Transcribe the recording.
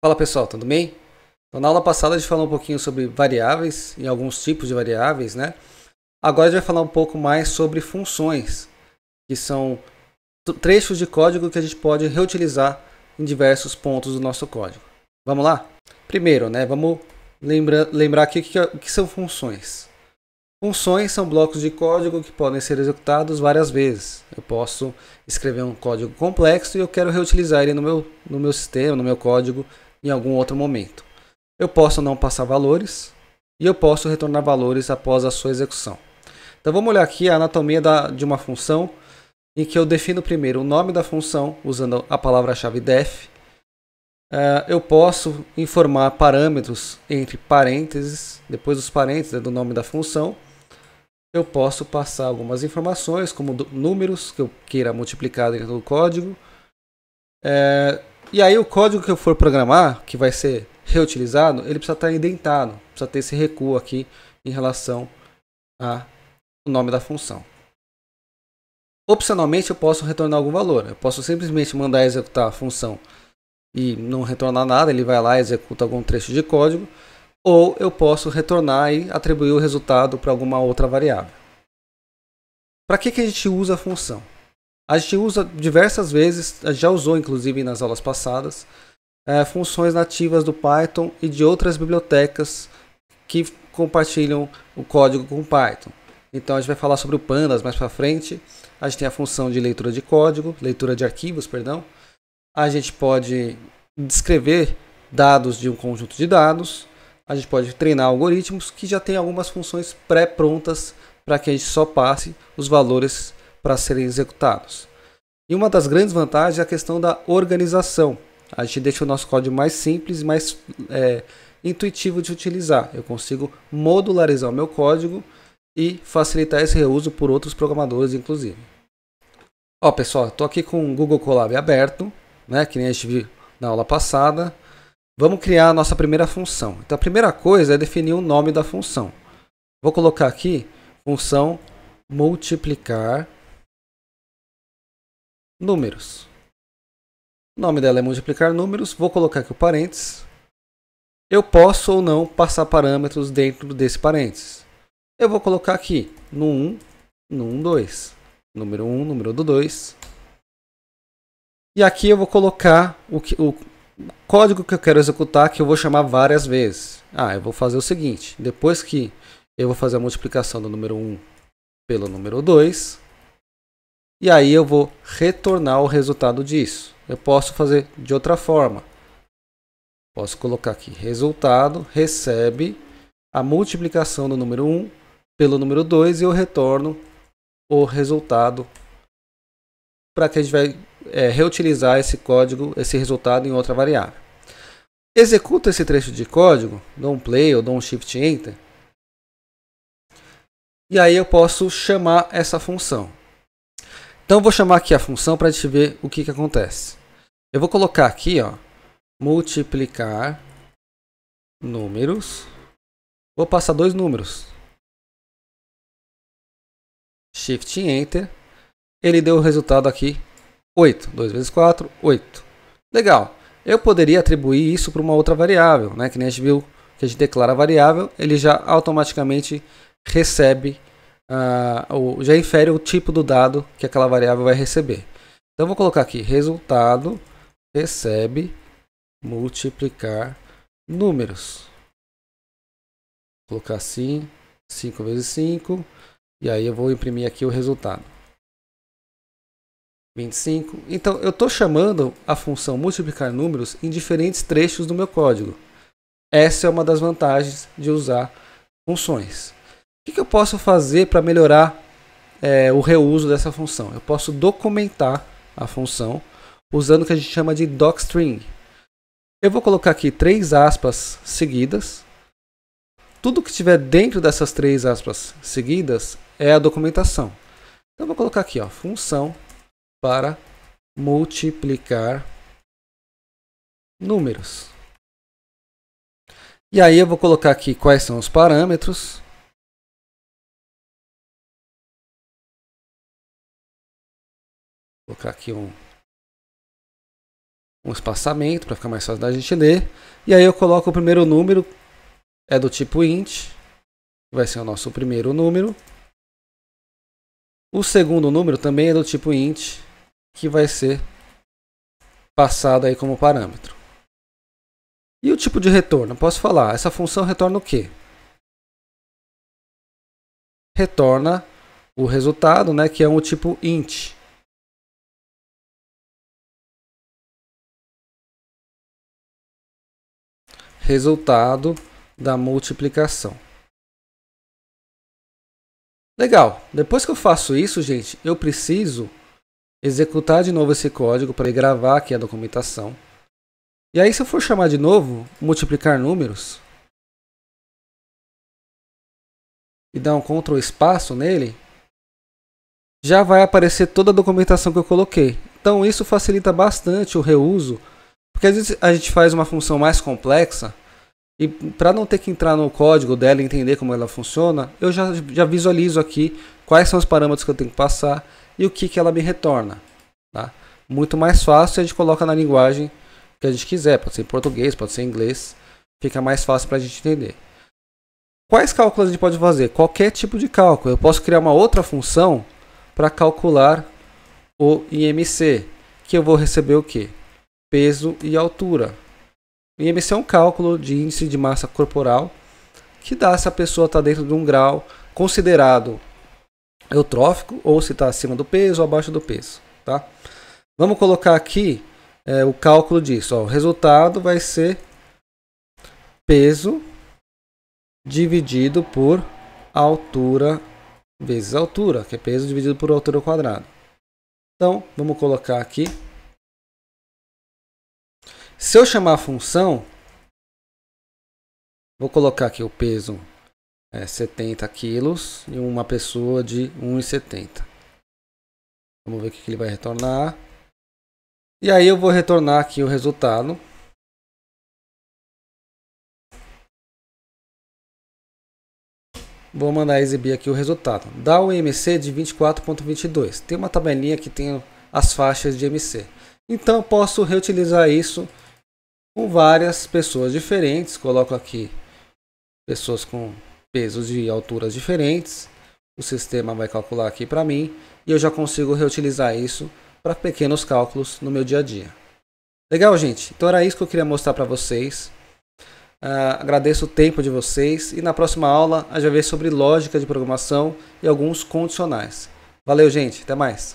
Fala pessoal, tudo bem? Então, na aula passada a gente falou um pouquinho sobre variáveis e alguns tipos de variáveis, né? Agora a gente vai falar um pouco mais sobre funções, que são trechos de código que a gente pode reutilizar em diversos pontos do nosso código. Vamos lá? Primeiro, né? Vamos lembrar aqui o que são funções. Funções são blocos de código que podem ser executados várias vezes. Eu posso escrever um código complexo e eu quero reutilizar ele no meu sistema, no meu código, em algum outro momento. Eu posso não passar valores e eu posso retornar valores após a sua execução. Então vamos olhar aqui a anatomia de uma função em que eu defino primeiro o nome da função usando a palavra-chave def. Eu posso informar parâmetros entre parênteses, depois dos parênteses do nome da função. Eu posso passar algumas informações, como números que eu queira multiplicar dentro do código. E aí o código que eu for programar, que vai ser reutilizado, ele precisa estar indentado, precisa ter esse recuo aqui em relação ao nome da função. Opcionalmente eu posso retornar algum valor, eu posso simplesmente mandar executar a função e não retornar nada, ele vai lá e executa algum trecho de código, ou eu posso retornar e atribuir o resultado para alguma outra variável. Para que a gente usa a função? A gente usa diversas vezes, a gente já usou inclusive nas aulas passadas, funções nativas do Python e de outras bibliotecas que compartilham o código com o Python. Então a gente vai falar sobre o Pandas mais para frente. A gente tem a função de leitura de código, leitura de arquivos, perdão. A gente pode descrever dados de um conjunto de dados. A gente pode treinar algoritmos que já tem algumas funções pré-prontas para que a gente só passe os valores para serem executados. E uma das grandes vantagens é a questão da organização. A gente deixa o nosso código mais simples e mais intuitivo de utilizar. Eu consigo modularizar o meu código e facilitar esse reuso por outros programadores, inclusive. Ó, pessoal, estou aqui com o Google Colab aberto, né, que nem a gente viu na aula passada. Vamos criar a nossa primeira função. Então, a primeira coisa é definir o nome da função. Vou colocar aqui função multiplicar números. O nome dela é multiplicar números. Vou colocar aqui o parênteses. Eu posso ou não passar parâmetros dentro desse parênteses. Eu vou colocar aqui no 1, no 1, 2. Número 1, número do 2. E aqui eu vou colocar o código que eu quero executar, que eu vou chamar várias vezes. Eu vou fazer o seguinte. Depois que eu vou fazer a multiplicação do número 1 pelo número 2. E aí eu vou retornar o resultado disso. Eu posso fazer de outra forma. Posso colocar aqui resultado recebe a multiplicação do número 1 pelo número 2 e eu retorno o resultado para que a gente vai reutilizar esse código, esse resultado em outra variável. Executo esse trecho de código, dou um play ou dou um shift enter. E aí eu posso chamar essa função. Então eu vou chamar aqui a função para a gente ver o que acontece. Eu vou colocar aqui, ó, multiplicar números. Vou passar dois números. Shift Enter. Ele deu o resultado aqui, 8. 2 vezes 4, 8. Legal. Eu poderia atribuir isso para uma outra variável, né? Que nem a gente viu que a gente declara a variável, ele já automaticamente recebe, já infere o tipo do dado que aquela variável vai receber. Então, vou colocar aqui, resultado recebe multiplicar números. Vou colocar assim, 5 vezes 5, e aí eu vou imprimir aqui o resultado. 25. Então, eu estou chamando a função multiplicar números em diferentes trechos do meu código. Essa é uma das vantagens de usar funções. O que eu posso fazer para melhorar o reuso dessa função? Eu posso documentar a função usando o que a gente chama de docstring. Eu vou colocar aqui 3 aspas seguidas. Tudo que estiver dentro dessas 3 aspas seguidas é a documentação. Então, eu vou colocar aqui, ó, função para multiplicar números. E aí eu vou colocar aqui quais são os parâmetros. Vou colocar aqui um espaçamento para ficar mais fácil da gente ler. E aí eu coloco o primeiro número, é do tipo int, vai ser o nosso primeiro número. O segundo número também é do tipo int, que vai ser passado aí como parâmetro. E o tipo de retorno? Posso falar, essa função retorna o quê? Retorna o resultado, né, que é um tipo int. Resultado da multiplicação. Legal. Depois que eu faço isso, gente, eu preciso executar de novo esse código para gravar aqui a documentação. E aí, se eu for chamar de novo, multiplicar números, e dar um Ctrl espaço nele, já vai aparecer toda a documentação que eu coloquei. Então isso facilita bastante o reuso, porque às vezes a gente faz uma função mais complexa, e para não ter que entrar no código dela e entender como ela funciona, eu já visualizo aqui quais são os parâmetros que eu tenho que passar e o que ela me retorna. Tá? Muito mais fácil, a gente coloca na linguagem que a gente quiser, pode ser em português, pode ser em inglês, fica mais fácil para a gente entender. Quais cálculos a gente pode fazer? Qualquer tipo de cálculo. Eu posso criar uma outra função para calcular o IMC, que eu vou receber o quê? Peso e altura. O IMC é um cálculo de índice de massa corporal que dá se a pessoa está dentro de um grau considerado eutrófico ou se está acima do peso ou abaixo do peso. Tá? Vamos colocar aqui o cálculo disso. Ó. O resultado vai ser peso dividido por altura vezes altura, que é peso dividido por altura ao quadrado. Então, vamos colocar aqui. Se eu chamar a função, vou colocar aqui o peso 70 quilos e uma pessoa de 1,70. Vamos ver o que ele vai retornar. E aí eu vou retornar aqui o resultado. Vou mandar exibir aqui o resultado. Dá o IMC de 24,22. Tem uma tabelinha que tem as faixas de IMC. Então eu posso reutilizar isso com várias pessoas diferentes. Coloco aqui pessoas com pesos e alturas diferentes. O sistema vai calcular aqui para mim. E eu já consigo reutilizar isso para pequenos cálculos no meu dia a dia. Legal, gente? Então era isso que eu queria mostrar para vocês. Agradeço o tempo de vocês e na próxima aula a gente vai ver sobre lógica de programação e alguns condicionais. Valeu, gente. Até mais.